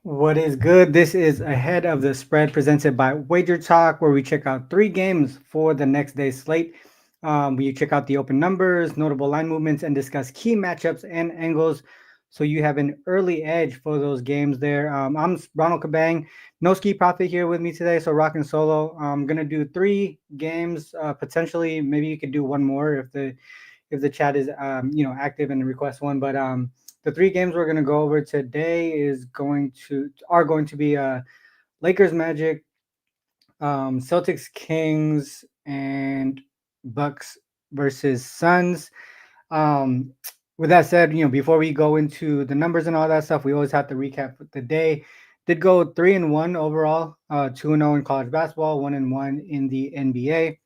What is good? This is Ahead of the Spread presented by Wager Talk, where we check out three games for the next day's slate. We check out the open numbers, notable line movements, and discuss key matchups and angles. So you have an early edge for those games there. I'm Ronald Cabang. No Skee Profit here with me today, so rocking solo. I'm gonna do three games. Potentially, maybe you could do one more if the chat is active and request one. But the three games we're gonna go over today are going to be Lakers Magic, Celtics Kings, and Bucks versus Suns. Um, with that said, before we go into the numbers and all that stuff, we always have to recap the day. Did go 3-1 overall, 2-0 in college basketball, 1-1 in the NBA.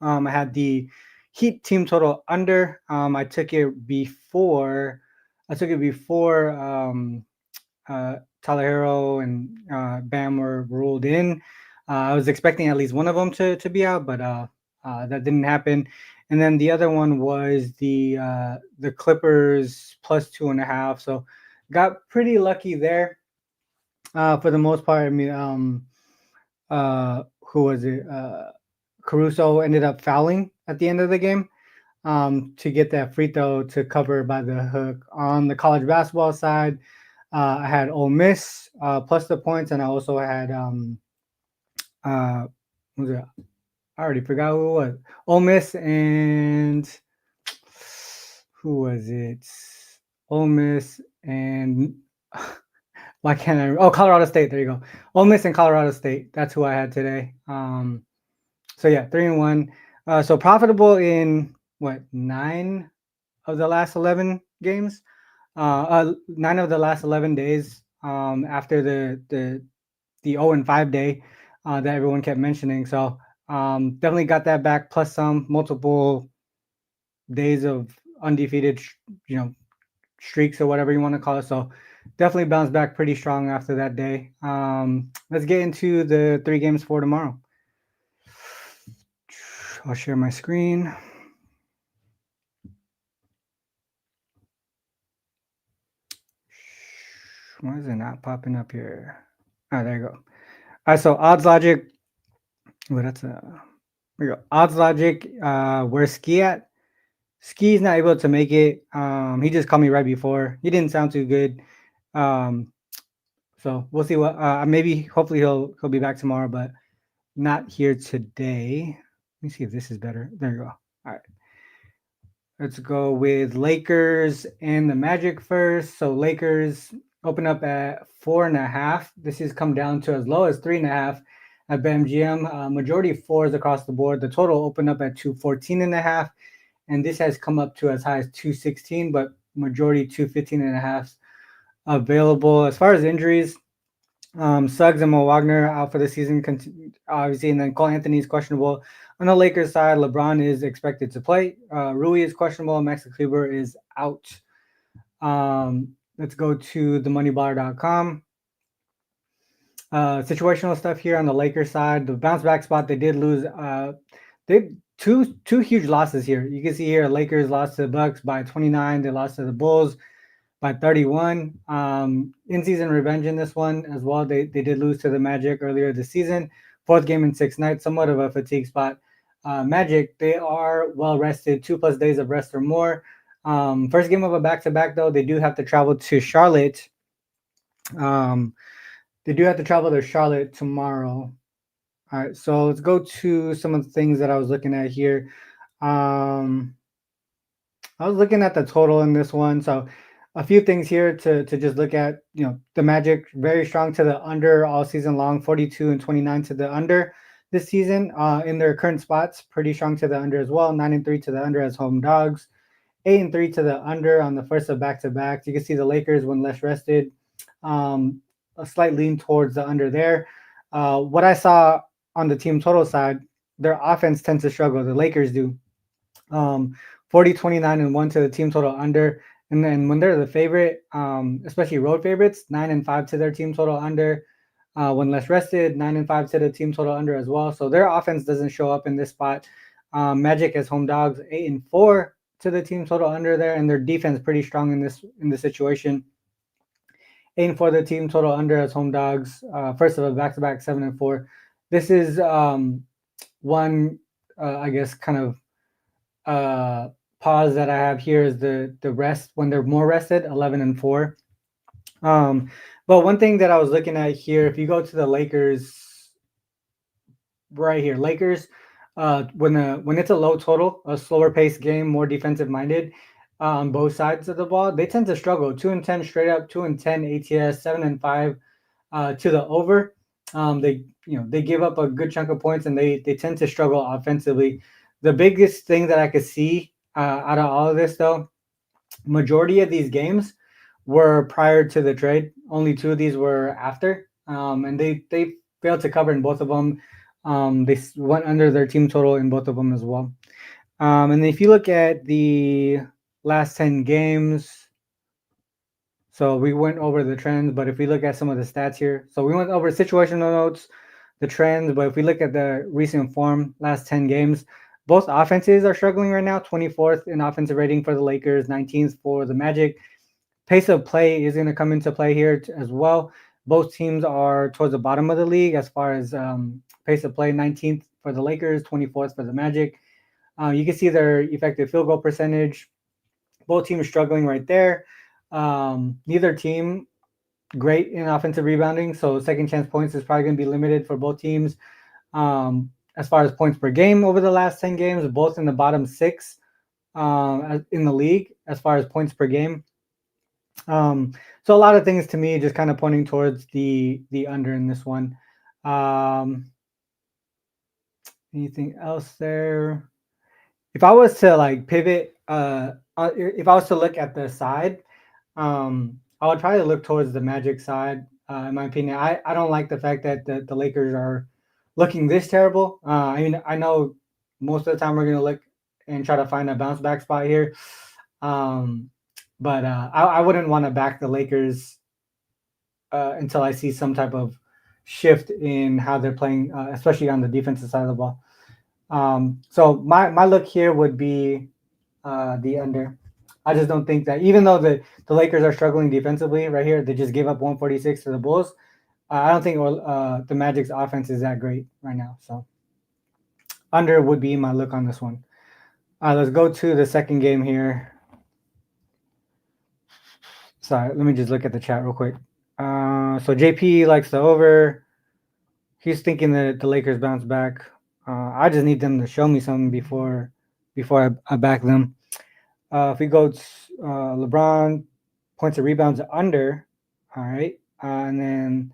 I had the Heat team total under. I took it before Tyler Hero and Bam were ruled in. I was expecting at least one of them to be out, but that didn't happen. And then the other one was the Clippers plus 2.5. So got pretty lucky there for the most part. I mean, who was it? Caruso ended up fouling at the end of the game to get that free throw to cover by the hook. On the college basketball side, I had Ole Miss plus the points, and I also had uh, what was it? I already forgot who it was. Ole Miss and who was it? Ole Miss and why can't I? Oh, Colorado State. There you go. Ole Miss and Colorado State. That's who I had today. So yeah, 3-1. So profitable in what, nine of the last 11 games? 9 of the last 11 days. After the 0-5 day that everyone kept mentioning. So definitely got that back plus some multiple days of undefeated, streaks or whatever you want to call it. So definitely bounced back pretty strong after that day. Let's get into the three games for tomorrow. I'll share my screen. Why is it not popping up here? Oh, there you go. All right, so odds logic. Well, that's a there you go. Odds logic. Where's Skee at? Skee's not able to make it. He just called me right before. He didn't sound too good. Um, so we'll see what. Maybe hopefully he'll be back tomorrow, but not here today. Let me see if this is better. There you go. All right. Let's go with Lakers and the Magic first. So Lakers open up at 4.5. This has come down to as low as 3.5 at BetMGM. Majority fours across the board. The total opened up at 214.5, and this has come up to as high as 216, but majority 215.5 available. As far as injuries, Suggs and Mo Wagner out for the season, obviously, and then Cole Anthony is questionable. On the Lakers side, LeBron is expected to play. Rui is questionable. Max Kleber is out. Let's go to themoneybar.com. Situational stuff here on the Lakers side. The bounce back spot, they did lose. They two huge losses here. You can see here, Lakers lost to the Bucks by 29. They lost to the Bulls by 31. In season revenge in this one as well. They did lose to the Magic earlier this season. Fourth game in 6 nights, somewhat of a fatigue spot. Magic, they are well rested, 2+ days of rest or more. First game of a back-to-back, though, they do have to travel to Charlotte. They do have to travel to Charlotte tomorrow. All right, so let's go to some of the things that I was looking at here. I was looking at the total in this one, so a few things here to just look at. The Magic very strong to the under all season long, 42 and 29 to the under this season. In their current spots, pretty strong to the under as well, 9-3 to the under as home dogs, 8-3 to the under on the first of back-to-backs. You can see the Lakers when less rested, a slight lean towards the under there. What I saw on the team total side, their offense tends to struggle. The Lakers do. 40, 29, and 1 to the team total under. And then when they're the favorite, especially road favorites, 9-5 to their team total under. When less rested, 9-5 to the team total under as well. So their offense doesn't show up in this spot. Magic as home dogs, 8-4 to the team total under there, and their defense pretty strong in this situation. 8 for the team total under as home dogs. First of a back-to-back 7-4. This is one, I guess, kind of pause that I have here is the rest when they're more rested, 11-4. But one thing that I was looking at here, if you go to the Lakers right here, Lakers, when it's a low total, a slower paced game, more defensive minded on both sides of the ball, they tend to struggle. 2-10 straight up, 2-10 ATS, 7-5 to the over. They give up a good chunk of points and they tend to struggle offensively. The biggest thing that I could see out of all of this, though, majority of these games were prior to the trade. Only 2 of these were after, and they failed to cover in both of them. They went under their team total in both of them as well. And if you look at the last 10 games, so we went over the trends, but if we look at some of the stats here, so we went over situational notes, the trends, but if we look at the recent form, last 10 games, both offenses are struggling right now. 24th in offensive rating for the Lakers, 19th for the Magic. Pace of play is going to come into play here as well. Both teams are towards the bottom of the league as far as pace of play. 19th for the Lakers, 24th for the Magic. You can see their effective field goal percentage. Both teams struggling right there. Neither team great in offensive rebounding, so second chance points is probably going to be limited for both teams. As far as points per game over the last 10 games, both in the bottom 6 in the league as far as points per game. So a lot of things to me just kind of pointing towards the under in this one. Anything else there? If I was to like pivot, if I was to look at the side, I would probably look towards the Magic side. In my opinion, I don't like the fact that the Lakers are looking this terrible. I mean, I know most of the time we're going to look and try to find a bounce back spot here. But I wouldn't want to back the Lakers until I see some type of shift in how they're playing, especially on the defensive side of the ball. So my look here would be the under. I just don't think that, even though the Lakers are struggling defensively right here, they just gave up 146 to the Bulls. I don't think the Magic's offense is that great right now. So under would be my look on this one. Let's go to the second game here. Sorry, let me just look at the chat real quick. So JP likes the over. He's thinking that the Lakers bounce back. I just need them to show me something before I back them. If we go to LeBron points and rebounds under, all right, and then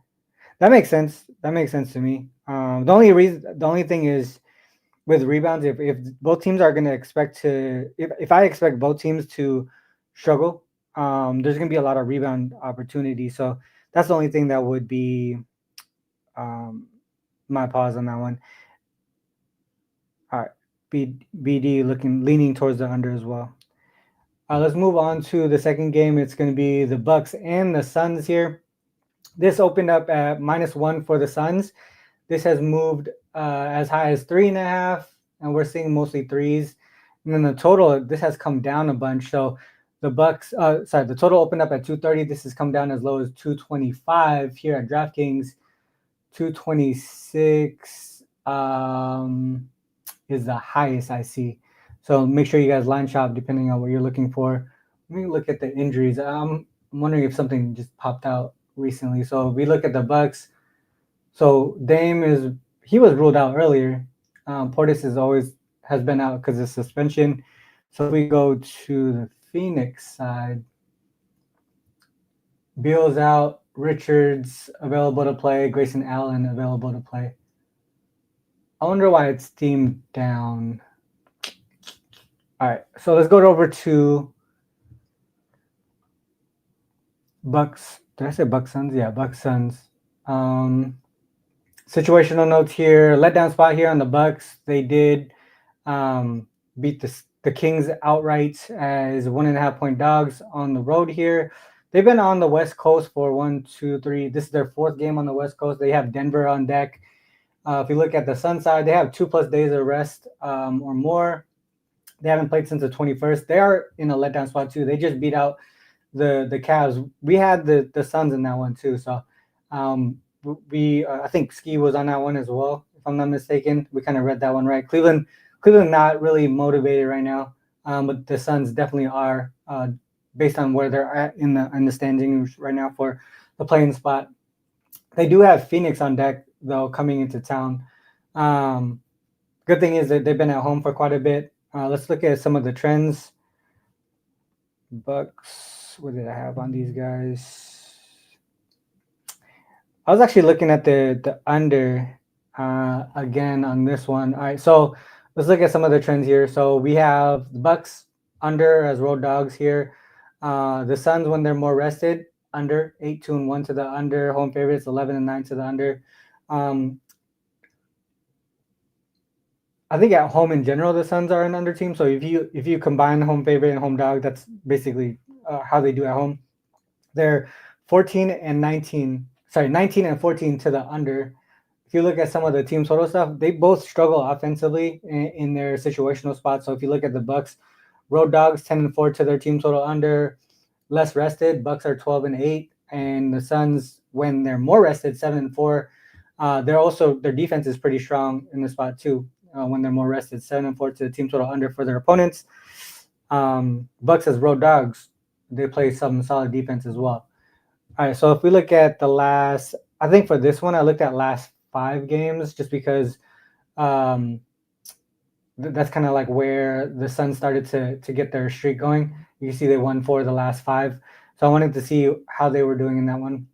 that makes sense. That makes sense to me. The only thing is with rebounds, if both teams are going to expect to, if I expect both teams to struggle, there's going to be a lot of rebound opportunities. So that's the only thing that would be my pause on that one. All right, BD leaning towards the under as well. Let's move on to the second game. It's going to be the Bucks and the Suns here. This opened up at -1 for the Suns. This has moved as high as 3.5, and we're seeing mostly threes. And then the total, this has come down a bunch. So the Bucks, the total opened up at 230. This has come down as low as 225 here at DraftKings. 226 is the highest I see. So make sure you guys line shop depending on what you're looking for. Let me look at the injuries. I'm wondering if something just popped out recently. So we look at the Bucks. So Dame he was ruled out earlier. Portis has been out because of suspension. So we go to the Phoenix side. Beal's out. Richards available to play. Grayson Allen available to play. I wonder why it's teamed down. All right, so let's go over to Bucks. Did I say Bucks Suns? Yeah, Bucks Suns. Situational notes here. Letdown spot here on the Bucks. They did beat the Kings outright as 1.5 point dogs on the road here. They've been on the West Coast for 1, 2, 3. This is their 4th game on the West Coast. They have Denver on deck. If you look at the Sun side, they have 2+ days of rest or more. They haven't played since the 21st. They are in a letdown spot too. They just beat out the Cavs. We had the Suns in that one too. So we I think Skee was on that one as well, if I'm not mistaken. We kind of read that one right. Cleveland not really motivated right now, but the Suns definitely are, based on where they're at in the standings right now for the playing spot. They do have Phoenix on deck though coming into town. Um, Good thing is that they've been at home for quite a bit. Let's look at some of the trends. Bucks. What did I have on these guys? I was actually looking at the under again on this one. All right, so let's look at some of the trends here. So we have the Bucks under as road dogs here. The Suns, when they're more rested, under 8-1 to the under. Home favorites 11-9 to the under. I think at home in general, the Suns are an under team. So if you combine home favorite and home dog, that's basically how they do at home. They're 14-19. Sorry, 19-14 to the under. If you look at some of the team total stuff, they both struggle offensively in their situational spots. So if you look at the Bucks, road dogs 10-4 to their team total under. Less rested, Bucks are 12-8, and the Suns, when they're more rested, 7-4. They're also, their defense is pretty strong in the spot too. When they're more rested, 7-4 to the team total under for their opponents. Bucks as road dogs, they play some solid defense as well. All right, so if we look at the last, I think for this one, I looked at last 5 games just because that's kind of like where the Suns started to get their streak going. You see they won 4 of the last 5. So I wanted to see how they were doing in that one.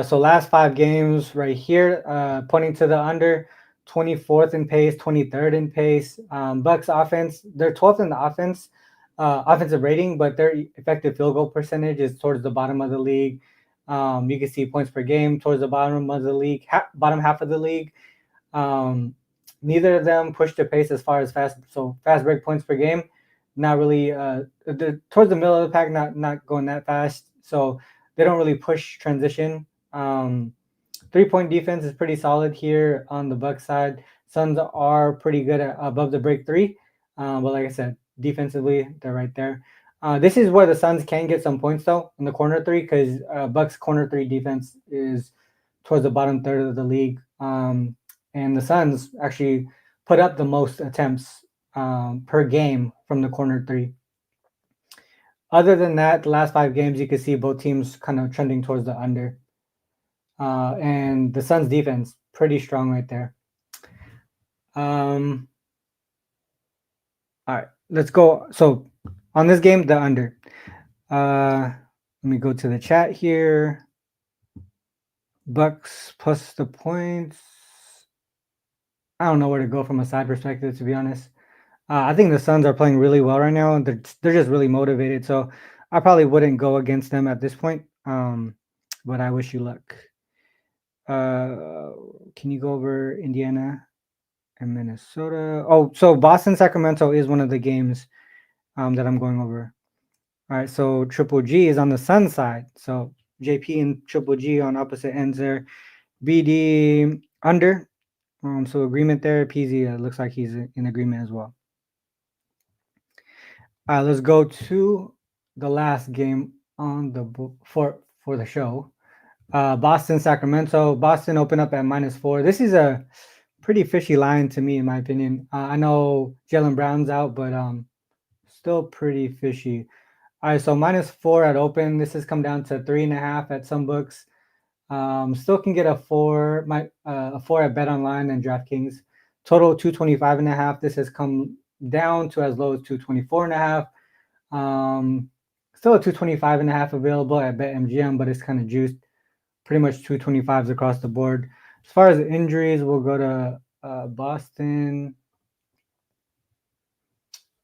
So last 5 games right here, pointing to the under, 24th in pace, 23rd in pace. Bucks offense, they're 12th in the offensive rating, but their effective field goal percentage is towards the bottom of the league. You can see points per game towards the bottom of the league, bottom half of the league. Neither of them push the pace as far as fast break points per game. Not really towards the middle of the pack, not going that fast. So they don't really push transition. 3-point defense is pretty solid here on the Bucks side. Suns are pretty good at above the break 3, but like I said, defensively they're right there. This is where the Suns can get some points though in the corner 3, because Bucks corner 3 defense is towards the bottom third of the league, and the Suns actually put up the most attempts per game from the corner 3. Other than that, the last 5 games, you can see both teams kind of trending towards the under. And the Suns defense, pretty strong right there. All right, let's go. So on this game, the under. Let me go to the chat here. Bucks plus the points. I don't know where to go from a side perspective, to be honest. I think the Suns are playing really well right now, and they're just really motivated. So I probably wouldn't go against them at this point. But I wish you luck. Can you go over Indiana and Minnesota? Oh, so Boston Sacramento is one of the games that I'm going over. All right, so Triple G is on the Sun side. So JP and Triple G on opposite ends there. BD under. So agreement there. PZ looks like he's in agreement as well. All right, let's go to the last game on the for the show. Boston Sacramento. Boston opened up at -4. This is a pretty fishy line to me, in my opinion. I know Jaylen Brown's out, but still pretty fishy. All right, so -4 at open. This has come down to 3.5 at some books. Still can get a 4 at Bet Online and DraftKings. Total 225.5. This has come down to as low as 224.5. Still a 225.5 available at BetMGM, but it's kind of juiced. Pretty much 225s across the board. As far as the injuries, we'll go to Boston.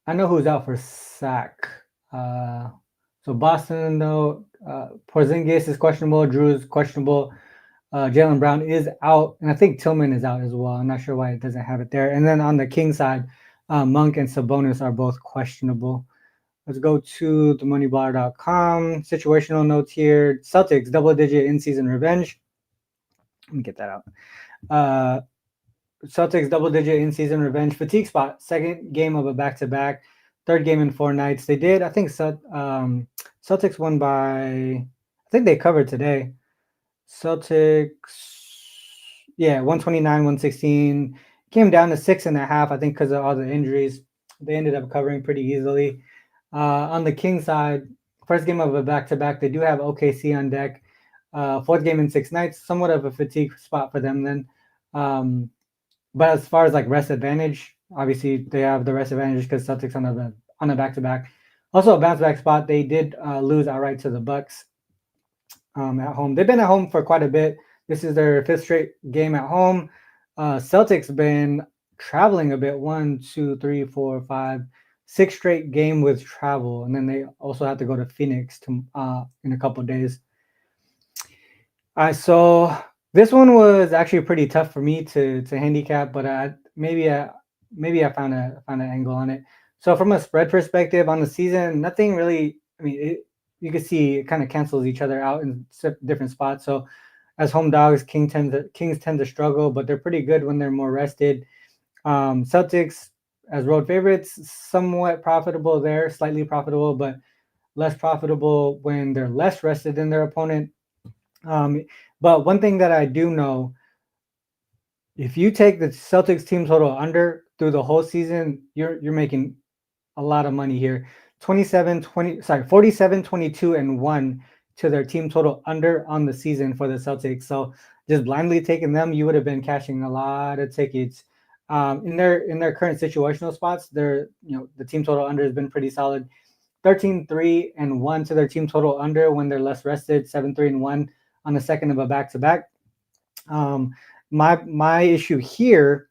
I know who's out for Sac. So Boston, though, Porzingis is questionable. Drew is questionable. Jaylen Brown is out, and I think Tillman is out as well. I'm not sure why it doesn't have it there. And then on the King side, Monk and Sabonis are both questionable. Let's go to themoneyballer.com. Situational notes here. Celtics, double-digit in-season revenge. Let me get that out. Celtics, double-digit in-season revenge. Fatigue spot. Second game of a back-to-back. third game in 4 nights. They did, I think, Celtics won by, I think they covered today. Celtics, yeah, 129, 116. Came down to 6.5, I think, because of all the injuries. They ended up covering pretty easily. On the Kings side, first game of a back-to-back, they do have OKC on deck. Fourth game in 6 nights, somewhat of a fatigue spot for them then. But as far as like rest advantage, obviously they have the rest advantage because Celtics on a back-to-back. Also a bounce-back spot, they did lose outright to the Bucks at home. They've been at home for quite a bit. This is their 5th straight game at home. Celtics been traveling a bit. 1, 2, 3, 4, 5, 6 straight game with travel, and then they also have to go to Phoenix in a couple of days. So this one was actually pretty tough for me to handicap, but maybe I found an angle on it. So from a spread perspective on the season, nothing really. I mean, you can see it kind of cancels each other out in different spots. So as home dogs, Kings tend to struggle, but they're pretty good when they're more rested. Celtics as road favorites, somewhat profitable there, slightly profitable, but less profitable when they're less rested than their opponent. But one thing that I do know, if you take the Celtics team total under through the whole season, you're making a lot of money here. 47, 22, and 1 to their team total under on the season for the Celtics. So just blindly taking them, you would have been cashing a lot of tickets. In their current situational spots, the team total under has been pretty solid. 13, 3, and 1 to their team total under when they're less rested. 7, 3, and 1 on the second of a back-to-back. My issue here,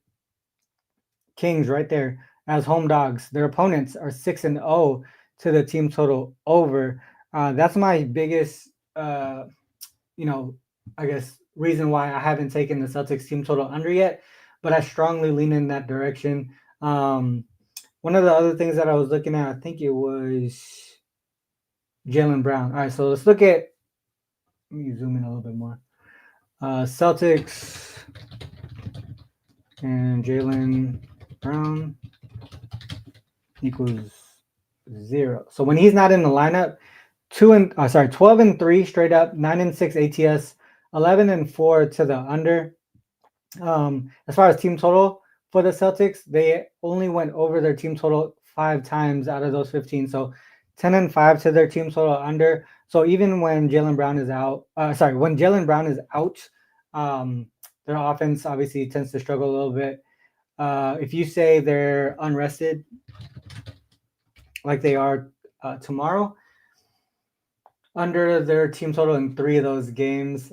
Kings right there as home dogs. Their opponents are 6-0 to the team total over. That's my biggest, I guess reason why I haven't taken the Celtics team total under yet, but I strongly lean in that direction. One of the other things that I was looking at, I think it was Jaylen Brown. All right, so let's look at. Let me zoom in a little bit more. Celtics and Jaylen Brown equals 0. So when he's not in the lineup, 12 and 3 straight up, 9 and 6 ATS, 11 and 4 to the under. As far as team total for the Celtics, they only went over their team total 5 times out of those 15. So 10 and 5 to their team total under. So even when Jaylen Brown is out, when Jaylen Brown is out, their offense obviously tends to struggle a little bit. If you say they're unrested, like they are tomorrow, under their team total in 3 of those games.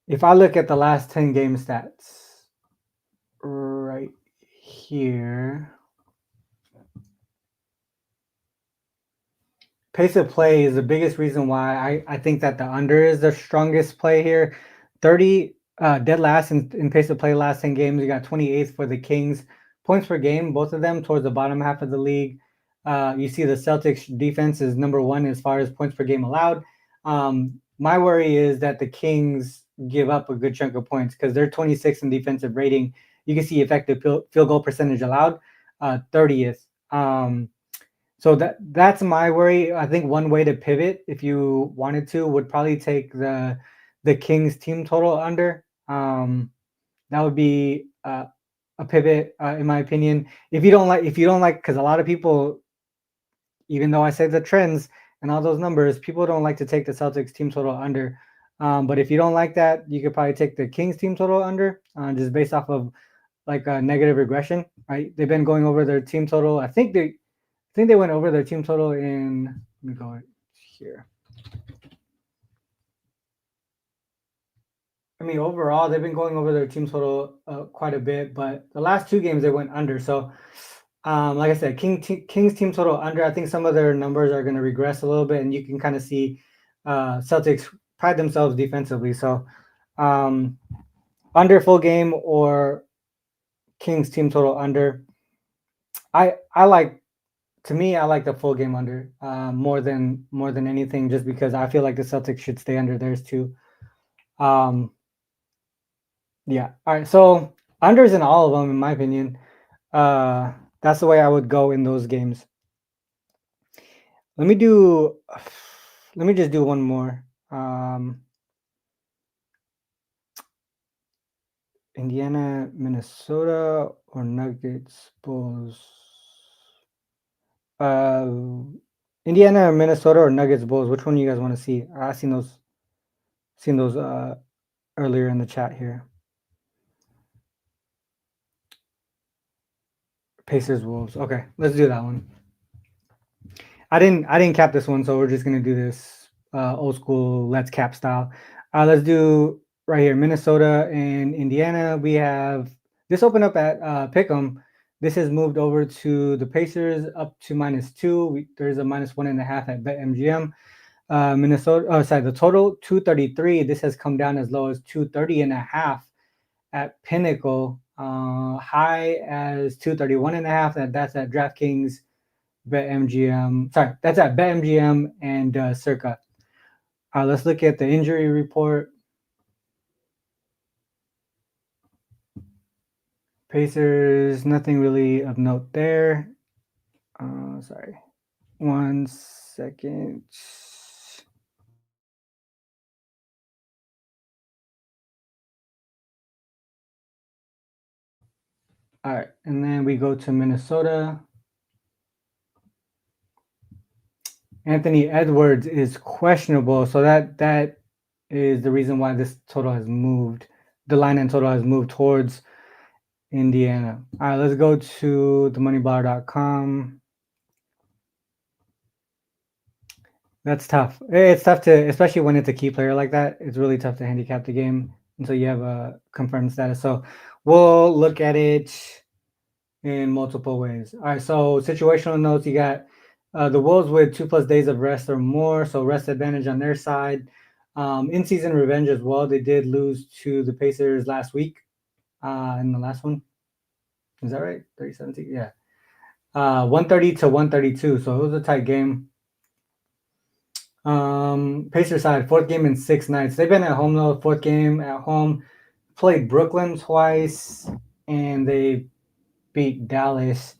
If I look at the last 10 game stats right here, pace of play is the biggest reason why I think that the under is the strongest play here. 30 dead last in pace of play last 10 games. You got 28th for the Kings. Points per game, both of them towards the bottom half of the league. You see the Celtics defense is number 1 as far as points per game allowed. My worry is that the Kings give up a good chunk of points because they're 26th in defensive rating. You can see effective field goal percentage allowed, 30th. So that's my worry. I think one way to pivot, if you wanted to, would probably take the Kings team total under. That would be a pivot, in my opinion. If you don't like, because a lot of people, even though I say the trends and all those numbers, people don't like to take the Celtics team total under. But if you don't like that, you could probably take the Kings team total under, just based off of like a negative regression, right? They've been going over their team total. I think they went over their team total in. Let me go here. I mean, overall, they've been going over their team total quite a bit, but the last 2 games they went under. So, like I said, Kings team total under. I think some of their numbers are going to regress a little bit, and you can kind of see Celtics pride themselves defensively. So, under full game or Kings team total under. I like the full game under more than anything, just because I feel like the Celtics should stay under theirs too. Yeah. All right. So unders in all of them, in my opinion. That's the way I would go in those games. Let me just do one more. Indiana, Minnesota, or Nuggets, Bulls. Indiana, Minnesota, or Nuggets, Bulls. Which one do you guys want to see? I've seen those earlier in the chat here. Pacers, Wolves. Okay, let's do that one. I didn't cap this one, so we're just gonna do this old school let's cap style. Let's do right here, Minnesota and Indiana. We have this open up at Pick'em. This has moved over to the Pacers up to -2. There's a -1.5 at BetMGM. Minnesota, the total 233. This has come down as low as 230.5 at Pinnacle. High as 231.5. That's at DraftKings, BetMGM. Sorry, that's at BetMGM and Circa. Let's look at the injury report. Pacers, nothing really of note there. Sorry, 1 second. All right, and then we go to Minnesota. Anthony Edwards is questionable, so that is the reason why this total has moved. The line and total has moved towards Indiana. All right, let's go to themoneybar.com. That's tough. It's tough to, especially when it's a key player like that. It's really tough to handicap the game until you have a confirmed status. So we'll look at it in multiple ways. All right, so situational notes, you got the Wolves with 2+ days of rest or more, so rest advantage on their side. In-season revenge as well. They did lose to the Pacers last week in the last one. Is that right? 30-17? Yeah. 130 to 132, so it was a tight game. Pacers side, 4th game in 6 nights. They've been at home though, 4th game at home. Played Brooklyn twice, and they beat Dallas.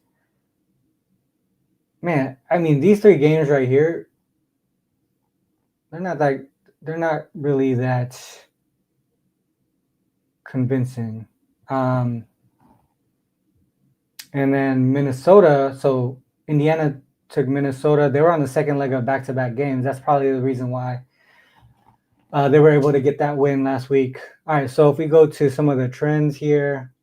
Man, I mean, these 3 games right here, they're not really that convincing. And then Minnesota, so Indiana took Minnesota. They were on the second leg of back-to-back games. That's probably the reason why they were able to get that win last week. All right, so if we go to some of the trends here,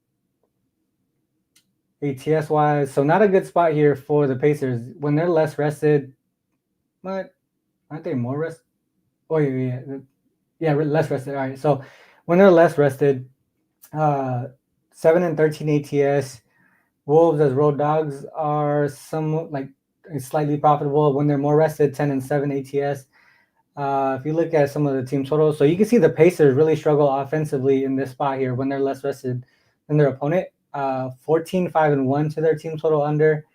ATS wise, so not a good spot here for the Pacers when they're less rested. But aren't they more rested? Oh yeah, less rested. All right, so when they're less rested, 7 and 13 ATS. Wolves as road dogs are somewhat like slightly profitable when they're more rested. 10 and 7 ATS. If you look at some of the team totals, so you can see the Pacers really struggle offensively in this spot here when they're less rested than their opponent. 14, 5 and 1 to their team total under,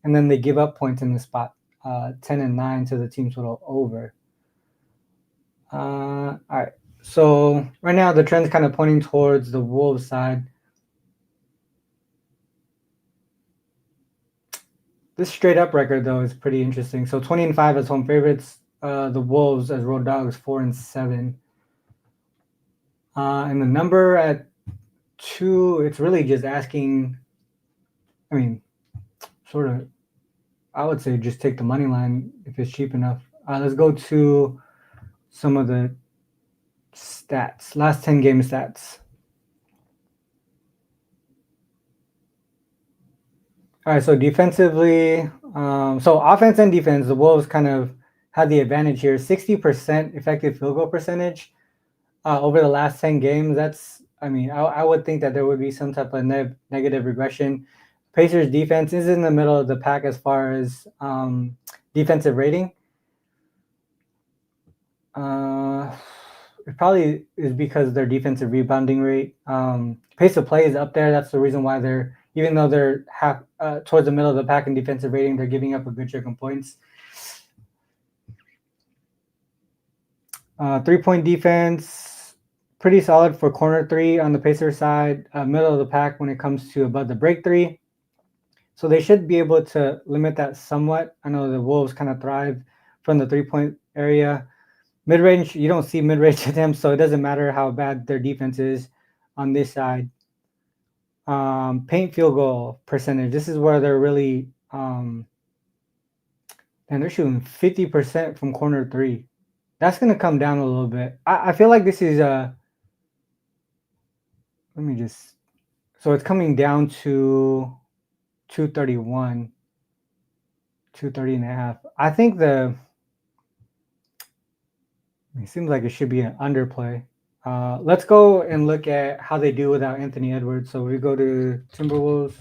and then they give up points in this spot. 10 and 9 to the team total over. All right. So right now the trend's kind of pointing towards the Wolves side. This straight up record though is pretty interesting. So 20 and 5 as home favorites. The Wolves as road dogs 4 and 7. And the number at 2, it's really just asking. I mean, sort of. I would say just take the money line if it's cheap enough. Let's go to some of the stats. Last 10 game stats. All right, so defensively, so offense and defense, the Wolves kind of had the advantage here. 60% effective field goal percentage over the last 10 games. That's, I mean, I would think that there would be some type of negative regression. Pacers defense is in the middle of the pack as far as defensive rating. It probably is because their defensive rebounding rate. Pace of play is up there. That's the reason why they're, even though they're half towards the middle of the pack in defensive rating, they're giving up a good chunk of points. 3-point defense, pretty solid for corner 3 on the Pacers side. Middle of the pack when it comes to above the break 3. So they should be able to limit that somewhat. I know the Wolves kind of thrive from the 3-point area. Mid range, you don't see mid range to them, so it doesn't matter how bad their defense is on this side. Paint field goal percentage. This is where they're really, and they're shooting 50% from corner three. That's going to come down a little bit. I feel like this is let me just, so it's coming down to 231, 230 and a half. I think it seems like it should be an underplay. Let's go and look at how they do without Anthony Edwards. So we go to Timberwolves.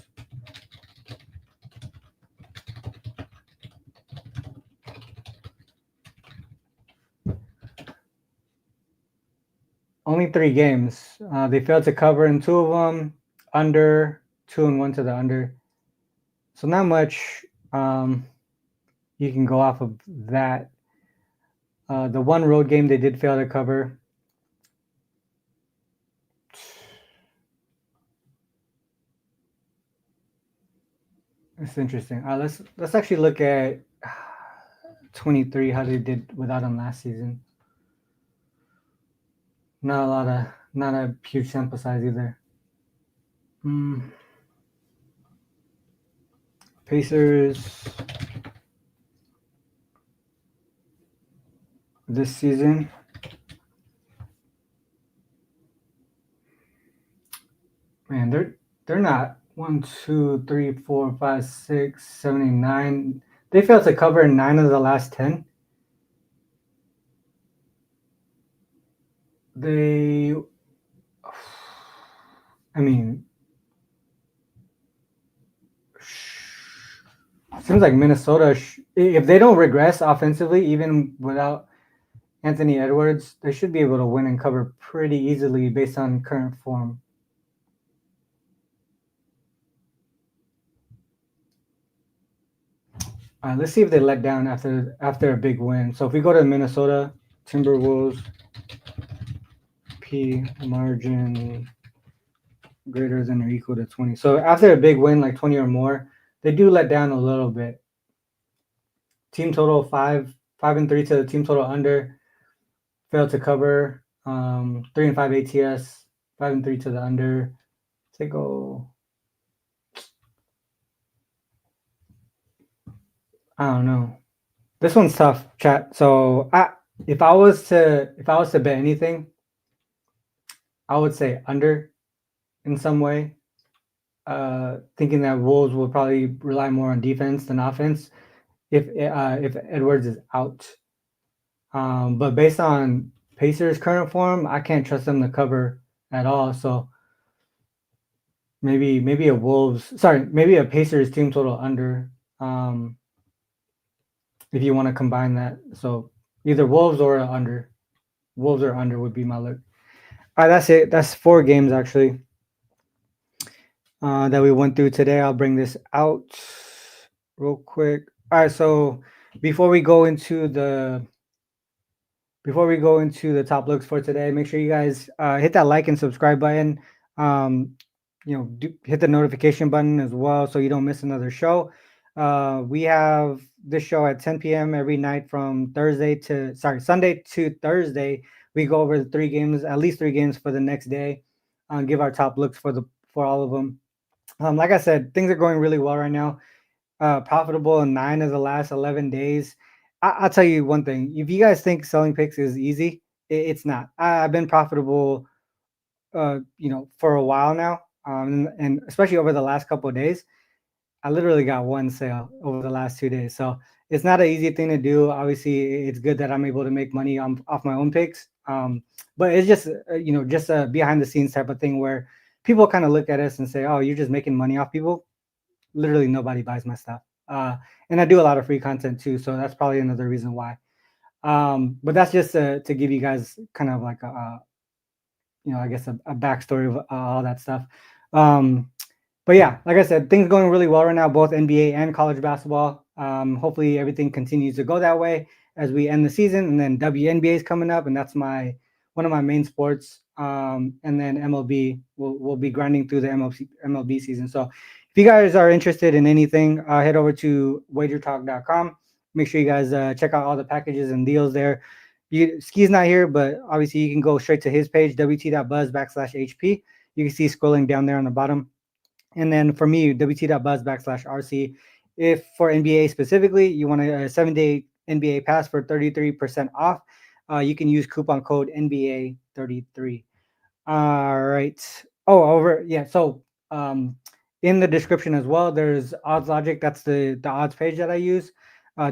Only 3 games. They failed to cover in 2 of them. Under 2 and 1 to the under. So not much you can go off of that. The one road game they did fail to cover. It's interesting. Let's actually look at 23, how they did without him last season. Not a huge sample size either. Pacers this season. Man, they're not 1, 2, 3, 4, 5, 6, 7, 8, 9. They failed to cover 9 of the last 10. Seems like Minnesota, if they don't regress offensively, even without Anthony Edwards, they should be able to win and cover pretty easily based on current form. Let's see if they let down after a big win. So if we go to Minnesota, Timberwolves, P margin greater than or equal to 20. So after a big win, like 20 or more, they do let down a little bit. Team total 5 and 3 to the team total under. Failed to cover. 3 and 5 ATS. 5 and 3 to the under. They go. I don't know. This one's tough, chat. So if I was to bet anything, I would say under in some way. Thinking that Wolves will probably rely more on defense than offense if Edwards is out. But based on Pacers' current form, I can't trust them to cover at all. So maybe a Pacers team total under. If you want to combine that, so either Wolves or under. Wolves or under would be my look. All right, that's it. That's 4 games actually that we went through today. I'll bring this out real quick. All right, so before we go into the top looks for today, make sure you guys hit that like and subscribe button. Hit the notification button as well so you don't miss another show. We have this show at 10 p.m. every night from Sunday to Thursday. We go over at least 3 games for the next day. Give our top looks for all of them. Like I said, things are going really well right now. Profitable in 9 of the last 11 days. I'll tell you one thing. If you guys think selling picks is easy, it's not. I've been profitable, for a while now, and especially over the last couple of days. I literally got 1 sale over the last 2 days. So it's not an easy thing to do. Obviously, it's good that I'm able to make money off my own picks. But it's just, just a behind the scenes type of thing where people kind of look at us and say, oh, you're just making money off people. Literally nobody buys my stuff. And I do a lot of free content too. So that's probably another reason why. But that's just to give you guys kind of like I guess a backstory of all that stuff. But yeah, like I said, things going really well right now, both NBA and college basketball. Hopefully everything continues to go that way as we end the season, and then WNBA is coming up, and that's one of my main sports. And then MLB will be grinding through the MLB season. So If you guys are interested in anything, head over to wagertalk.com. Make sure you guys check out all the packages and deals there. Skee's not here, but obviously you can go straight to his page, wt.buzz/HP. You can see scrolling down there on the bottom. And then for me, wt.buzz/RC. If for NBA specifically, you want a 7-day NBA pass for 33% off, you can use coupon code NBA33. All right. Oh, over. Yeah. So, in the description as well, there's Odds Logic. That's the odds page that I use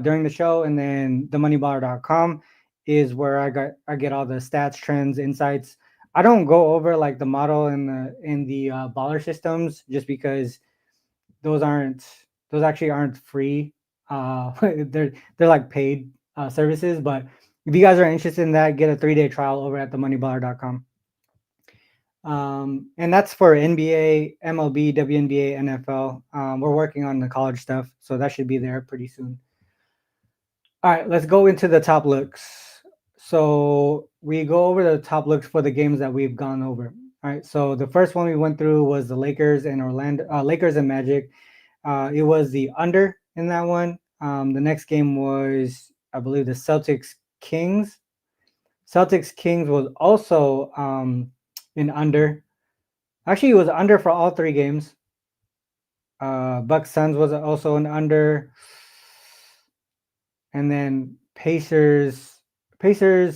during the show, and then themoneyballer.com is where I get all the stats, trends, insights. I don't go over like the model and the baller systems just because those aren't those actually aren't free. They're like paid services. But if you guys are interested in that, get a 3-day trial over at themoneyballer.com. And that's for NBA, MLB, WNBA, NFL. We're working on the college stuff, so that should be there pretty soon. All right, let's go into the top looks. So we go over the top looks for the games that we've gone over. All right, so the first one we went through was the Lakers and Lakers and Magic. It was the under in that one. The next game was, I believe, the Celtics Kings. Celtics Kings was also in under. Actually, it was under for all 3 games. Bucks Suns was also an under. And then Pacers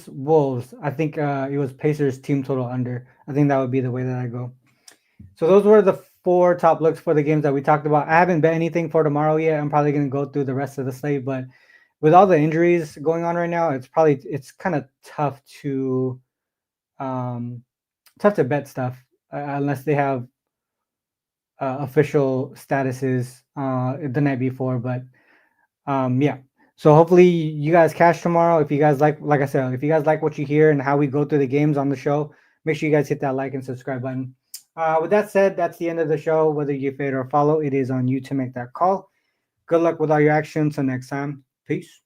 Wolves. I think it was Pacers team total under. I think that would be the way that I go. So those were the 4 top looks for the games that we talked about. I haven't bet anything for tomorrow yet. I'm probably going to go through the rest of the slate, but with all the injuries going on right now, it's kind of tough to bet stuff unless they have official statuses the night before. But yeah. So hopefully you guys cash tomorrow. If you guys like I said, if you guys like what you hear and how we go through the games on the show, make sure you guys hit that like and subscribe button. With that said, that's the end of the show. Whether you fade or follow, it is on you to make that call. Good luck with all your actions. Until next time. Peace.